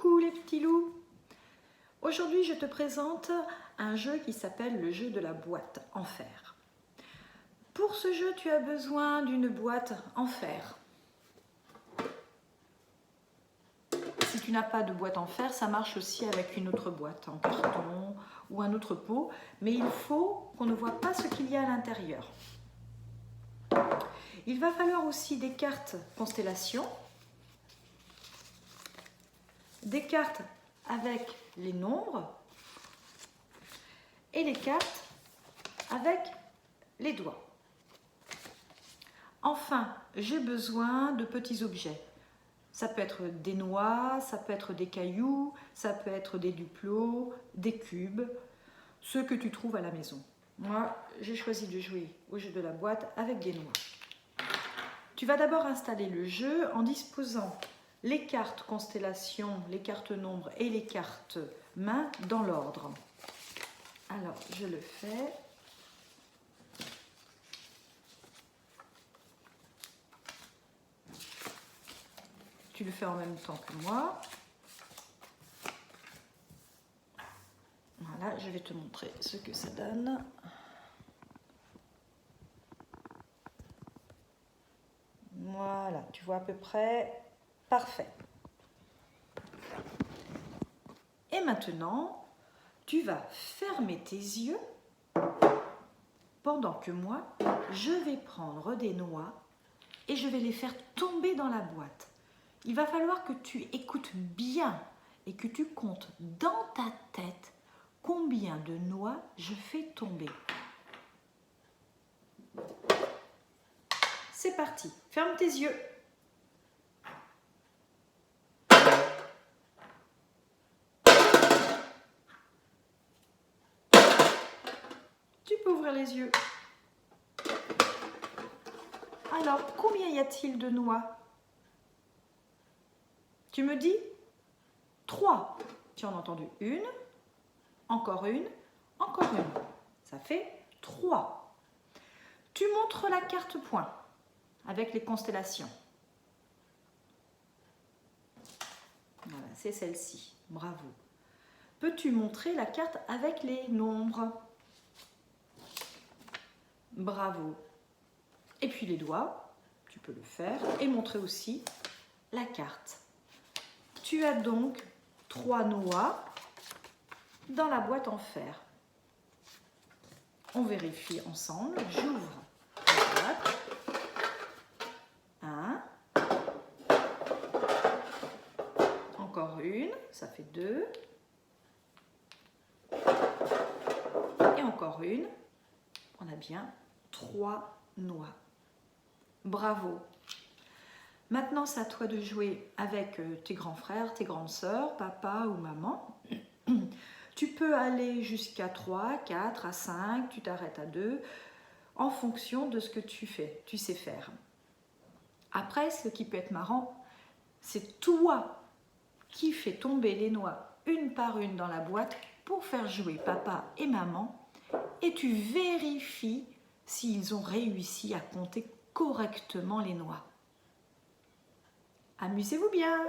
Coucou les petits loups. Aujourd'hui je te présente un jeu qui s'appelle le jeu de la boîte en fer. Pour ce jeu tu as besoin d'une boîte en fer. Si tu n'as pas de boîte en fer, ça marche aussi avec une autre boîte en carton ou un autre pot, mais il faut qu'on ne voit pas ce qu'il y a à l'intérieur. Il va falloir aussi des cartes constellation, des cartes avec les nombres et les cartes avec les doigts. Enfin, j'ai besoin de petits objets. Ça peut être des noix, ça peut être des cailloux, ça peut être des duplos, des cubes, ce que tu trouves à la maison. Moi, j'ai choisi de jouer au jeu de la boîte avec des noix. Tu vas d'abord installer le jeu en disposant les cartes constellation, les cartes nombres et les cartes main dans l'ordre. Alors, je le fais. Tu le fais en même temps que moi. Voilà, je vais te montrer ce que ça donne. Voilà, tu vois à peu près. Parfait. Et maintenant, tu vas fermer tes yeux pendant que moi, je vais prendre des noix et je vais les faire tomber dans la boîte. Il va falloir que tu écoutes bien et que tu comptes dans ta tête combien de noix je fais tomber. C'est parti, ferme tes yeux. Tu peux ouvrir les yeux. Alors, combien y a-t-il de noix? Tu me dis 3. Tu en as entendu une, encore une, encore une. Ça fait 3. Tu montres la carte point avec les constellations. Voilà, c'est celle-ci. Bravo. Peux-tu montrer la carte avec les nombres? Bravo. Et puis les doigts, tu peux le faire et montrer aussi la carte. Tu as donc 3 noix dans la boîte en fer. On vérifie ensemble. J'ouvre la boîte. 1. Encore une, ça fait 2. Et encore une. On a bien 3 noix. Bravo. Maintenant, c'est à toi de jouer avec tes grands frères, tes grandes sœurs, papa ou maman. Tu peux aller jusqu'à 3, 4, à 5, tu t'arrêtes à 2, en fonction de ce que tu sais faire. Après, ce qui peut être marrant, c'est toi qui fais tomber les noix une par une dans la boîte pour faire jouer papa et maman, et tu vérifies s'ils ont réussi à compter correctement les noix. Amusez-vous bien!